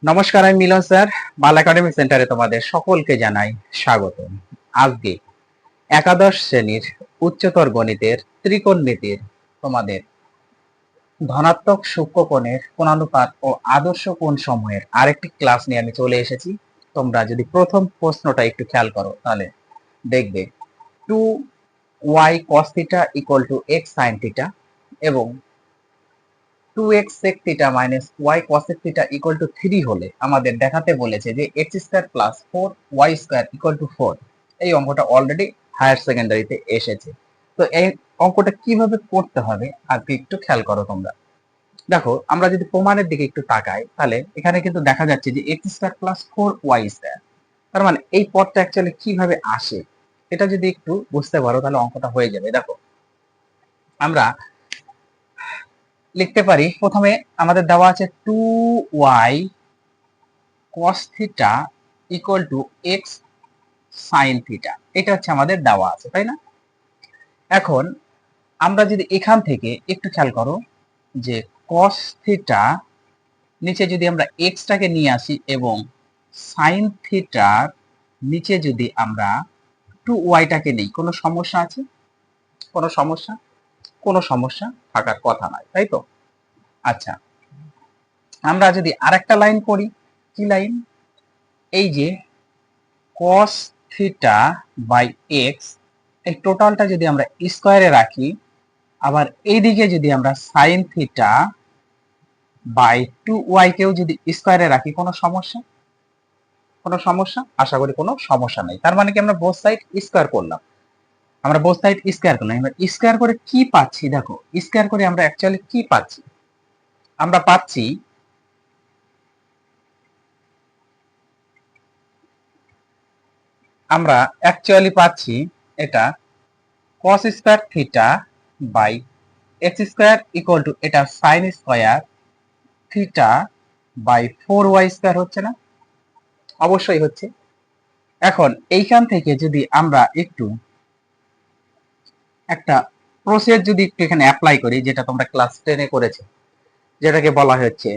নমস্কার, আমি মিলন স্যার। বাল একাডেমিক সেন্টারে তোমাদের সকলকে জানাই স্বাগত। আজকে একাদশ শ্রেণীর উচ্চতর গণিতের ত্রিকোণমিতির তোমাদের ধনাত্মক সূক্ষ্মকোণের কোণানুপাত ও আদর্শ কোণ সমূহের আরেকটি ক্লাস নিয়ে আমি চলে এসেছি। তোমরা যদি প্রথম প্রশ্নটা একটু খেয়াল করো তাহলে দেখবে 2y cos theta equal to x sin theta এবং 2x sec theta minus y cosec theta equal to 3 হলে আমাদের দেখাতে বলেছে যে x square plus 4y square equal two 4। এই অঙ্কটা অলরেডি হায়ার সেকেন্ডারিতে এসেছে। তো এই অঙ্কটা কিভাবে করতে হবে আজকে একটু খেয়াল করো তোমরা। দেখো, আমরা যদি প্রমাণের দিকে একটু তাকাই তাহলে এখানে কিন্তু দেখা যাচ্ছে যে x square plus 4y square, তার মানে এই পদটা অ্যাকচুয়ালি কিভাবে আসে এটা যদি একটু বুঝতে পারো তাহলে অঙ্কটা হয়ে যাবে। দেখো, আমরা লিখতে পারি, প্রথমে আমাদের দেওয়া আছে 2y cos theta equal to x sin theta, এটা হচ্ছে আমাদের দেওয়া আছে, তাই না? এখন আমরা যদি এখান থেকে একটু খেয়াল করো যে cos থিটা নিচে যদি আমরা x টাকে নিয়ে আসি এবং sin থিটার নিচে যদি আমরা 2y টাকে নেই, কোনো সমস্যা আছে? কোনো সমস্যা? কোনো সমস্যা থাকার কথা নয়, তাই তো? আচ্ছা, আমরা যদি আরেকটা লাইন করি, কি লাইন? এই যে cos থিটা বাই x, এই টোটালটা যদি আমরা স্কয়ারে রাখি, আবার এইদিকে যদি আমরা sin থিটা বাই 2y কেও যদি স্কয়ারে রাখি, কোনো সমস্যা? কোনো সমস্যা? আশা করি কোনো সমস্যা নেই। তার মানে কি আমরা বোথ সাইড স্কয়ার করলাম। আমরা বোথ সাইড স্কয়ার করলাম। এবার স্কয়ার করে কি পাচ্ছি? দেখো, স্কয়ার করে আমরা অ্যাকচুয়ালি কি পাচ্ছি? আমরা পাচ্ছি এটা cos square theta by x square equal to এটা sin square theta by 4y square, হচ্ছে না? অবশ্যই হচ্ছে। এখন এইখান থেকে যদি আমরা একটু একটা প্রসেস যদি একটু এখানে অ্যাপ্লাই করি, যেটা তোমরা ক্লাস 10 এ করেছো, যেটাকে বলা হচ্ছে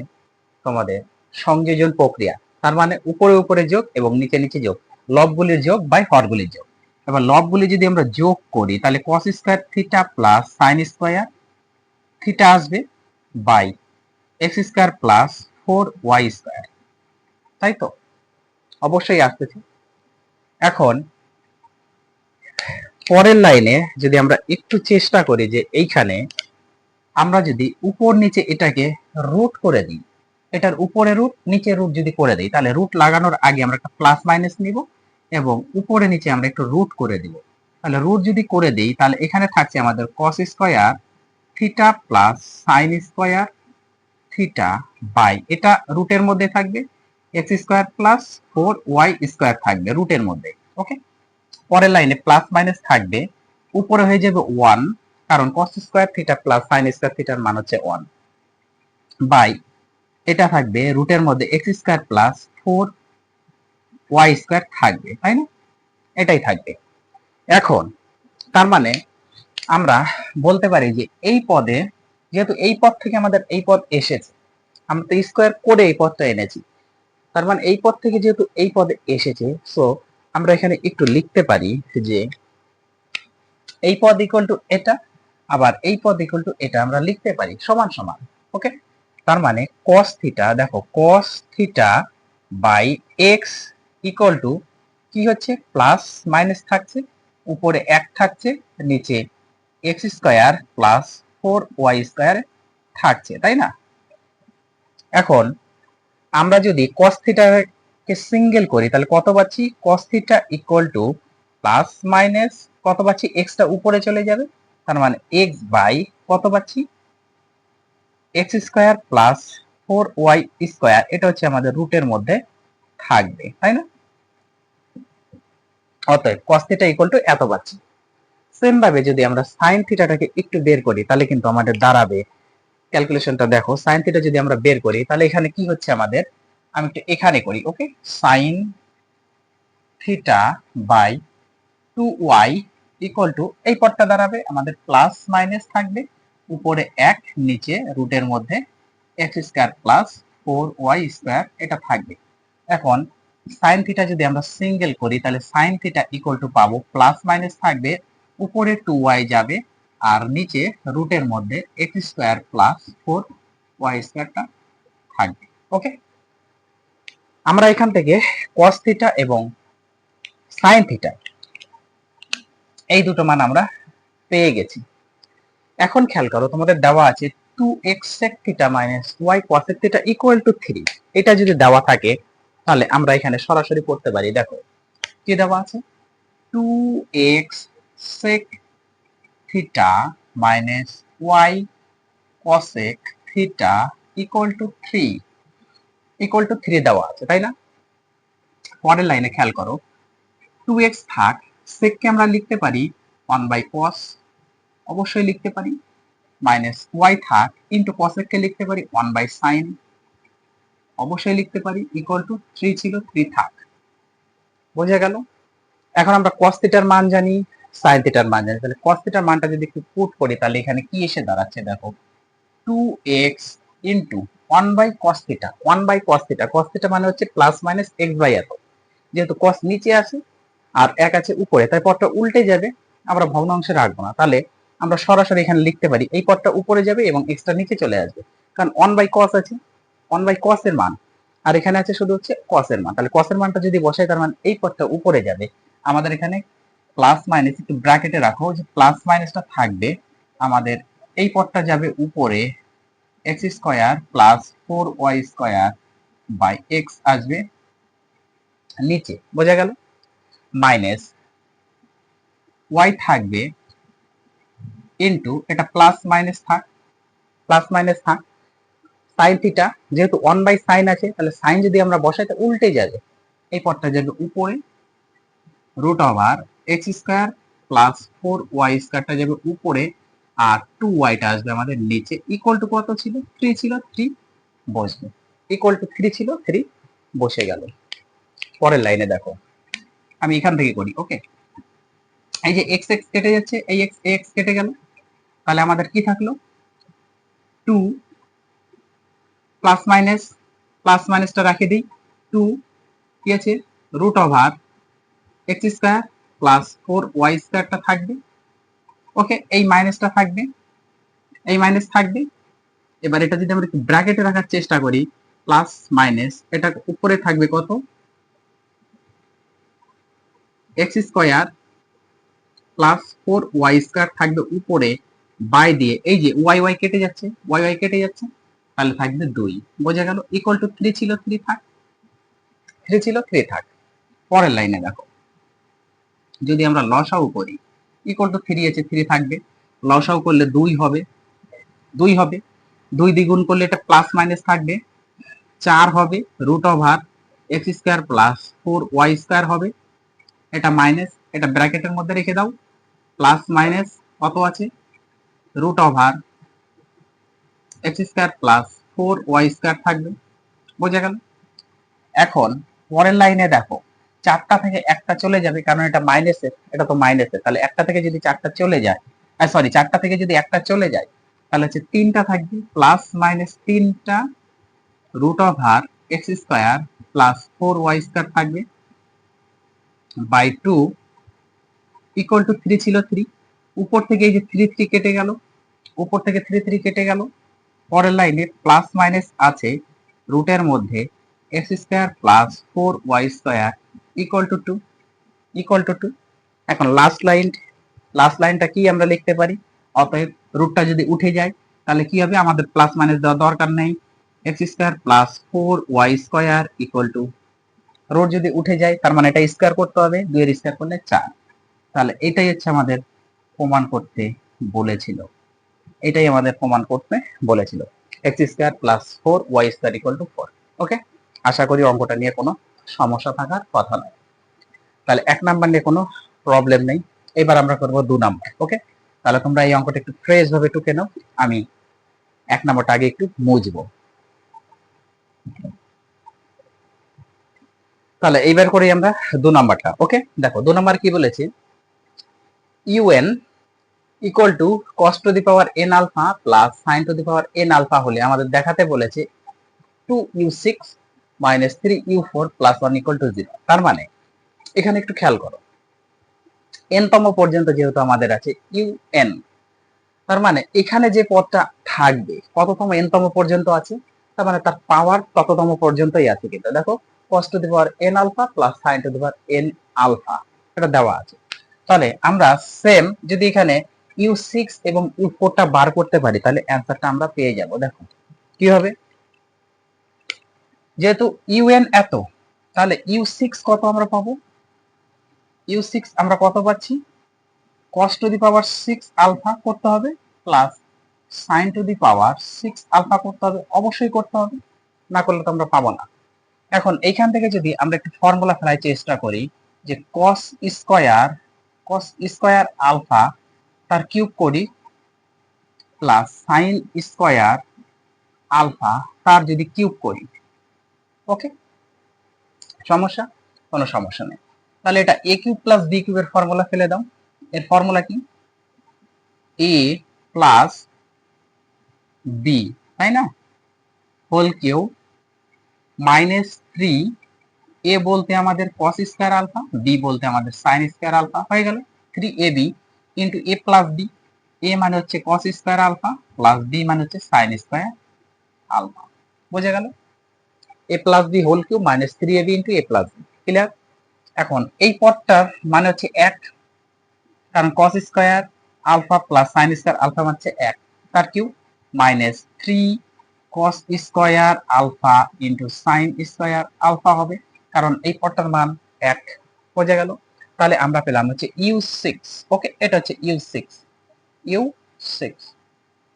তোমাদের সংযোজন প্রক্রিয়া। তার মানে উপরে উপরে যোগ এবং নিচে নিচে যোগ, লবগুলির যোগ বাই হরগুলির যোগ। এবার লবগুলি যদি আমরা যোগ করি তাহলে cos square theta plus sin square theta আসবে by x square plus 4y square, তাই তো? অবশ্যই আসতেছে। এখন পরের লাইনে যদি আমরা একটু চেষ্টা করি যে এইখানে আমরা যদি উপর নিচে এটাকে রুট করে দিই, এটার উপরে রুট নিচে রুট যদি করে দিই, তাহলে রুট লাগানোর আগে আমরা একটা প্লাস মাইনাস নিব এবং উপরে নিচে আমরা একটু রুট করে দিব। তাহলে রুট যদি করে দিই তাহলে এখানে থাকছে আমাদের cos square theta plus sin square theta by, এটা রুটের মধ্যে থাকবে, x square plus 4y square থাকবে রুটের মধ্যে। ওকে, পরের লাইনে প্লাস মাইনাস থাকবে, উপরে হয়ে যাবে 1, কারণ cos square theta plus sin square থিটার মান হচ্ছে 1 বাই, এটা থাকবে রুটের মধ্যে x square plus 4y square থাকবে, তাই না? এটাই থাকবে। এখন তার মানে আমরা বলতে পারি যে এই পদে, যেহেতু এই পদ থেকে আমাদের এই পদ এসেছে, আমরা তো স্কয়ার করে এই পদটা এনেছি, তার মানে এই পদ থেকে যেহেতু এই পদে এসেছে, সো আমরা এখানে একটু লিখতে পারি যে এই পদ ইকুয়াল টু এটা, আবার এই পদ ইকুয়াল টু এটা আমরা লিখতে পারি সমান সমান। ওকে, তার মানে cos থিটা, দেখো cos theta by x equal to কি হচ্ছে? প্লাস মাইনাস থাকছে, উপরে 1 থাকছে, নিচে x square plus 4y square থাকছে, তাই না? এখন আমরা যদি cos থিটাকে সিঙ্গেল করি তাহলে কত পাচ্ছি? cos theta equal to plus minus কত পাচ্ছি? x টা উপরে চলে যাবে, তার মানে x বাই কত পাচ্ছি? x square plus 4y square, এটা হচ্ছে আমাদের রুটের মধ্যে থাকবে, তাই না? অতএব cos থিটা ইকুয়াল টু এত পাচ্ছি। সেম ভাবে যদি আমরা sin থিটাটাকে একটু বের করি তাহলে কিন্তু আমাদের দাঁড়াবে, ক্যালকুলেশনটা দেখো, sin থিটা যদি আমরা বের করি তাহলে এখানে কি হচ্ছে আমাদের, আমি একটু এখানে করি। Okay, sin theta by 2y equal to এই পদটা দাঁড়াবে আমাদের প্লাস মাইনাস থাকবে, উপরে 1, নিচে রুটের মধ্যে x স্কয়ার প্লাস 4y² এটা থাকবে। এখন সাইন থিটা যদি আমরা সিঙ্গেল করি তাহলে সাইন থিটা ইকুয়াল টু পাবো প্লাস মাইনাস থাকবে, উপরে 2y যাবে আর নিচে রুটের মধ্যে x² প্লাস 4y² থাকবে। ওকে, আমরা এখান থেকে cos থিটা এবং সাইন থিটা এই দুটো মান আমরা পেয়ে গেছি। এখন খেয়াল করো, তোমাদের দেওয়া আছে 2x sec theta minus y cos theta equal to 3। এটা যদি দেওয়া থাকে তাহলে আমরা এখানে সরাসরি করতে পারি। দেখো কি দেওয়া আছে, 2x sec theta minus y cosec theta equal to 3 দেওয়া আছে, তাই না? পরের লাইনে খেয়াল করো, 2x থাক, sec কে আমরা লিখতে পারি 1/cos, অবশ্যই লিখতে পারি, মাইনাস y থাক ইন্টু cosec কে লিখতে পারি 1/sin, অবশ্যই লিখতে পারি, ইকুয়াল টু 3 ছিল 3 থাক। বোঝা গেল? এখন আমরা cos থিটার মান জানি, sin থিটার মান জানি, তাহলে cos থিটার মানটা যদি একটু পুট করি তাহলে এখানে কি এসে দাঁড়াচ্ছে দেখো, 2x into 1/cos theta, 1/cos theta, cos theta মানে হচ্ছে প্লাস মাইনাস x/এত, যেহেতু cos নিচে আছে আর এক আছে উপরে, তাই পদটা উল্টে যাবে, আমরা ভগ্নাংশে রাখবো না, তাহলে আমরা সরাসরি এখানে লিখতে পারি এই পদটা উপরে যাবে এবং এক্সটা নিচে চলে আসবে, কারণ 1/cos আছে, 1/cos এর মান, আর এখানে আছে শুধু হচ্ছে cos এর মান, তাহলে cos এর মানটা যদি বসাই তার মানে এই পদটা উপরে যাবে। আমাদের এখানে প্লাস মাইনাস একটু ব্র্যাকেটে রাখো, যে প্লাস মাইনাসটা থাকবে, আমাদের এই পদটা যাবে উপরে, x² plus 4y² by x আসবে নিচে। বোঝা গেল? মাইনাস y থাকবে ইন্টু, এটা প্লাস মাইনাস থাক, প্লাস মাইনাস থাক, সাইন থিটা, যেহেতু 1/sin আছে তাহলে সাইন যদি আমরা বসাই তো উল্টে যাবে, এই পদটা যাবে উপরে, root over x² plus 4y² যাবে উপরে, আর 2y আসবে আমাদের নিচে, ইকুয়াল টু কত ছিল, 3 ছিল, 3 বসবে, ইকুয়াল টু 3 ছিল, 3 বসে গেল। পরের লাইনে দেখো, আমি এখান থেকে করি। ওকে, এই যে x x কেটে যাচ্ছে, এই x কেটে গেল, তাহলে আমাদের কি থাকলো, 2 প্লাস মাইনাস, প্লাস মাইনাসটা রাখে দিই, 2 কি আছে, root over x² plus 4y² থাকবে। ওকে, এই মাইনাসটা থাকবে, এই মাইনাস থাকবে। এবার এটা যদি আমরা একটু ব্র্যাকেটে রাখার চেষ্টা করি, প্লাস মাইনাস, এটা উপরে থাকবে কত, x² প্লাস 4y² থাকবে উপরে, বাই দিয়ে এই যে y কেটে যাচ্ছে, y কেটে যাচ্ছে, তাহলে থাকবে 2। বোঝা গেল? ইকুয়াল টু 3 ছিল 3 থাক, 3 ছিল 3 থাক। পরের লাইনে দেখো, যদি আমরা লসাগু করি, ইকুয়াল টু 3 আছে, 3 থাকবে, লসাগু করলে 2 হবে, 2 হবে, 2 দ্বিগুণ করলে এটা প্লাস মাইনাস থাকবে, 4 হবে, root over x² plus 4y² হবে, এটা মাইনাস, এটা ব্র্যাকেটের মধ্যে রেখে দাও, প্লাস মাইনাস কত আছে, root over x² plus 4y² থাকবে। বোঝা গেল? এখন পরের লাইনে দেখো, 4টা থেকে একটা চলে যাবে, কারণ এটা মাইনাসের, এটা তো মাইনাসের, তাহলে একটা থেকে যদি 4টা চলে যায়, সরি 4টা থেকে যদি একটা চলে যায় তাহলে হচ্ছে 3টা থাকবে, প্লাস মাইনাস 3টা root over x² plus 4y² থাকবে বাই 2, ইকুয়াল টু 3 ছিল 3, উপর থেকে এই যে 3 3 কেটে গেল, উপর থেকে 3 3 কেটে গেল। পরের লাইনে প্লাস মাইনাস আছে, রুটের মধ্যে x² plus 4y² equal to 2, equal to 2। এখন লাস্ট লাইনটা কি আমরা লিখতে পারি, অতএব রুটটা যদি উঠে যায় তাহলে কি হবে, আমাদের প্লাস মাইনাস দেওয়ার দরকার নেই, x² plus 4y² equal to, root যদি উঠে যায় তার মানে এটা স্কয়ার করতে হবে, 2 এর স্কয়ার করলে 4, তাহলে এটাই হচ্ছে আমাদের প্রমাণ করতে বলেছিল, এটাই আমাদের প্রমাণ করতে বলেছিল, x² plus 4y² equal to 4। ওকে, আশা করি অঙ্কটা নিয়ে কোনো সমস্যা থাকার কথা নয়। তাহলে 1 নাম্বার নিয়ে কোনো প্রবলেম নেই। এবার আমরা করব 2 নাম্বার। ওকে, তাহলে তোমরা এই অঙ্কটা একটু ফ্রেশ ভাবে টুকে নাও, আমি 1 নাম্বারটা আগে একটু মুছবো। তাহলে এইবার করি আমরা 2 নাম্বারটা। ওকে, দেখো 2 নাম্বার কি বলেছে, un equal to cos to the power n alpha plus sin to the power n alpha হলে আমাদের দেখাতে বলেছে 2u6 minus 3u4 plus 1 equal to 0। তার মানে এখানে একটু খেয়াল করো, n তম পর্যন্ত যেহেতু আমাদের আছে un, তার মানে এখানে যে পদটা থাকবে কততম n তম পর্যন্ত আছে, তার মানে তার পাওয়ার তততম পর্যন্তই আছে। কিন্তু দেখো cos to the power n alpha plus sin to the power n alpha এটা দেওয়া আছে। তাহলে আমরা সেম যদি এখানে u6 এবং u4 টা বার করতে পারি তাহলে অ্যানসারটা আমরা পেয়ে যাব। দেখো কি হবে, যেহেতু un এত, তাহলে u6 কত আমরা পাবো, u6 আমরা কত পাচ্ছি, cos to the power 6 alpha করতে হবে plus sin to the power 6 alpha করতে হবে, অবশ্যই করতে হবে, না করলে তো আমরা পাবো না। এখন এইখান থেকে যদি আমরা একটু ফর্মুলা ফেলার চেষ্টা করি যে cos স্কয়ার আলফা তার কিউব করি প্লাস sin স্কয়ার আলফা তার যদি কিউব করি, ওকে, সমস্যা, কোনো সমস্যা নেই। তাহলে এটা a কিউব প্লাস b কিউবের ফর্মুলা ফেলে দাও। এর ফর্মুলা কি, a প্লাস b, তাই না, হোল কিউব মাইনাস 3, a বলতে আমাদের cos স্কয়ার আলফা, b বলতে আমাদের sin স্কয়ার আলফা, হয়ে গেল 3ab into a plus b। a মানে হচ্ছে cos square alpha plus b মানে হচ্ছে sin স্কয়ার আলফা, বুঝে গেল, a plus b whole cube minus 3ab into a plus b, clear. এখন এই পদটার মানে হচ্ছে 1, কারণ cos square alpha plus sin square alpha মানে হচ্ছে 1, তার cube minus 3 cos square alpha into sin square alpha হবে, কারণ এই পদটার মান 1, বোঝা গেল। তাহলে আমরা পেলাম হচ্ছে u6, ওকে, এটা হচ্ছে u6।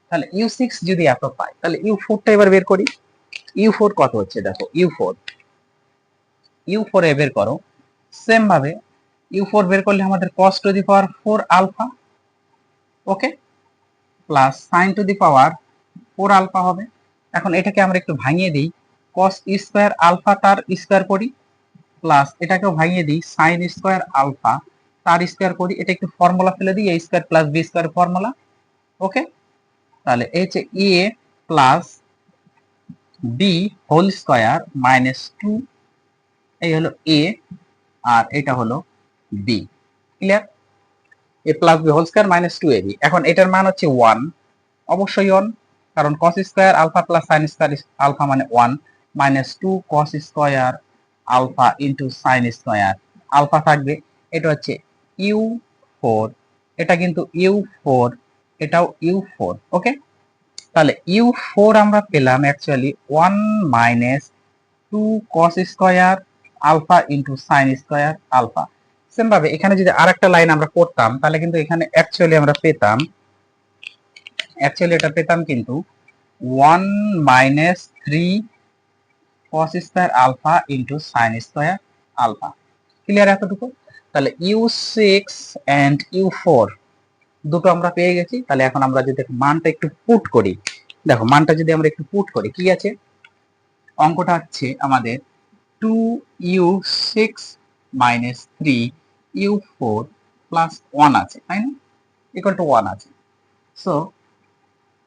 তাহলে u6 যদি এত পাই তাহলে u4 টা এবার বের করি। u4 কত হচ্ছে, দেখো u4 এ বের করো, সেম ভাবে u4 বের করলে আমাদের cos to the power 4 alpha, okay, plus sin to the power 4 alpha হবে। এখন এটাকে আমরা একটু ভাঙিয়ে দিই, cos স্কয়ার আলফা তার স্কয়ার করি প্লাস এটাকেও ভাঙিয়ে দিই sin স্কয়ার আলফা তার স্কয়ার করি, এটা একটু ফর্মুলা ফেলে দিই, a square plus b square formula, okay. তাহলে এই যে a plus b whole square minus 2, এই হলো a আর এটা হলো b, clear, a plus b whole square minus 2ab। এখন এটার মান হচ্ছে 1, অবশ্যই 1, কারণ cos square alpha plus sin square alpha মানে 1, minus 2 cos square alpha into sin square alpha থাকবে, এটা হচ্ছে u4, এটা কিন্তু u4, এটাও u4, ওকে। তাহলে u4 আমরা পেলাম actually 1 minus 2 cos square alpha into sin square alpha. Same ভাবে এখানে যদি আরেকটা লাইন আমরা করতাম তাহলে কিন্তু এখানে অ্যাকচুয়ালি আমরা পেতাম, এটা পেতাম কিন্তু 1 minus 3 cos square alpha into sin square alpha, clear এতটুকু। তাহলে u6 এন্ড u4 দুটো আমরা পেয়ে গেছি। তাহলে এখন আমরা যদি মানটা একটু পুট করি, দেখো মানটা যদি আমরা একটু পুট করি কি আছে, অঙ্কটা হচ্ছে আমাদের 2u6 মাইনাস 3u4 প্লাস 1 আছে, তাই না, ইকুয়াল টু 1 আছে। সো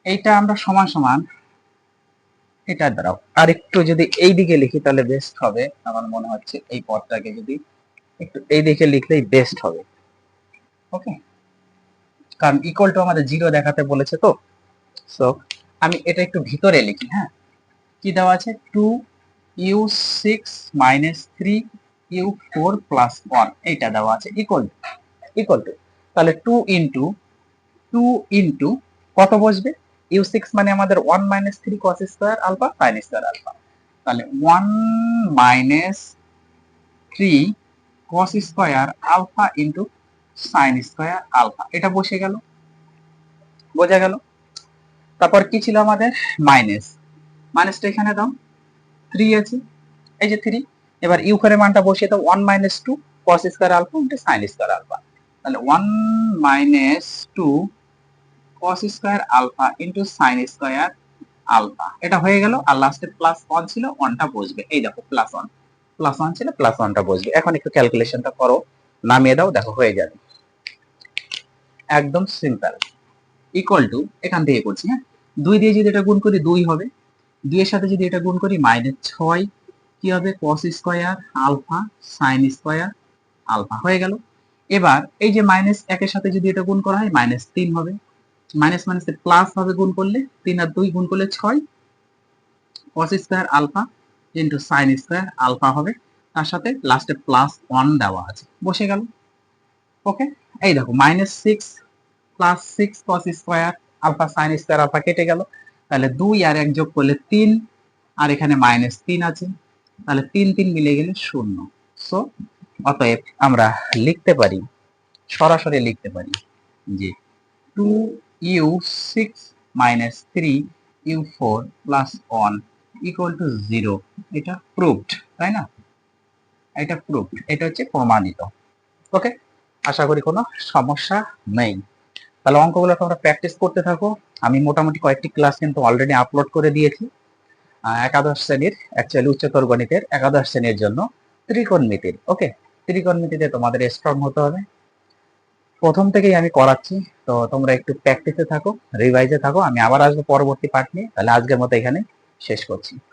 এইটা আমরা সমান সমান এটা দ্বারাও আর একটু যদি এই দিকে লিখি তাহলে বেস্ট হবে, আমার মনে হচ্ছে এই পদটাকে যদি একটু এই দিকে লিখলেই বেস্ট হবে, ওকে, কারণ ইকুয়াল টু আমাদের 0 দেখাতে বলেছে তো। সো আমি এটা একটু ভিতরে লিখি, হ্যাঁ, কি দেওয়া আছে, 2u6 মাইনাস 3u4 প্লাস 1 এইটা দেওয়া আছে ইকুয়াল টু, তাহলে 2 ইনটু কত বসবে, u6 মানে আমাদের 1 minus 3 cos square alpha sin square alpha, তাহলে 1 minus 3 cos square alpha into sin square alpha, এটা বসে গেল, বোঝা গেল। তারপর কি ছিল আমাদের, মাইনাসটা এখানে দাও, 3 আছে, এই যে 3, এবার u এর মানটা বসিয়ে দাও, 1 minus 2 cos square alpha into sin square alpha, তাহলে 1 minus 2 cos square alpha into sin square alpha, এটা হয়ে গেল। আর লাস্টে প্লাস 1 ছিল, 1টা বসবে, এই দেখো প্লাস 1 ছিল, প্লাস 1টা বসবে। এখন একটু ক্যালকুলেশনটা করো, নামিয়ে দাও, দেখো হয়ে যাবে, একদম সিম্পল, ইকুয়াল টু এখান থেকে করছি, হ্যাঁ, 2 দিয়ে যদি এটা গুণ করি 2 হবে, 2 এর সাথে যদি এটা গুণ করি -6 কি হবে cos square alpha sin square alpha হয়ে গেল। এবার এই যে -1 এর সাথে যদি এটা গুণ করা হয় -3 হবে, মাইনাস মাইনাসে প্লাস হবে গুণ করলে, 3 আর 2 গুণ করলে 6 cos square alpha into sin square alpha হবে, তার সাথে লাস্টে +1 দেওয়া আছে, বসে গেল। ওকে, এই দেখো -6 +6 cos square alpha sin square alpha কেটে গেল, তাহলে 2 আর 1 যোগ করলে 3, আর এখানে -3 আছে, তাহলে 3 3 মিলে গেলে 0। সো অতএব আমরা লিখতে পারি, সরাসরি লিখতে পারি যে 2u6 3u4 +1 = 0। এটা প্রুভড, তাই না? এটা প্রুভড, এটা হচ্ছে প্রমাণিত। ওকে, আশা করি কোনো সমস্যা নেই। তাহলে অঙ্কগুলো তোমরা প্র্যাকটিস করতে থাকো। আমি মোটামুটি কয়েকটি ক্লাস কিন্তু অলরেডি আপলোড করে দিয়েছি একাদশ শ্রেণীর, অ্যাকচুয়ালি উচ্চতর গণিতের একাদশ শ্রেণীর জন্য ত্রিকোণমিতির। ওকে, ত্রিকোণমিতিতে তোমাদের স্ট্রং হতে হবে, প্রথম থেকেই আমি করাচ্ছি, তো তোমরা একটু প্র্যাকটিসে থাকো, রিভাইজে থাকো। আমি আবার আসবো পরবর্তী পার্ট নিয়ে। তাহলে আজকের মতো এখানে শেষ করছি।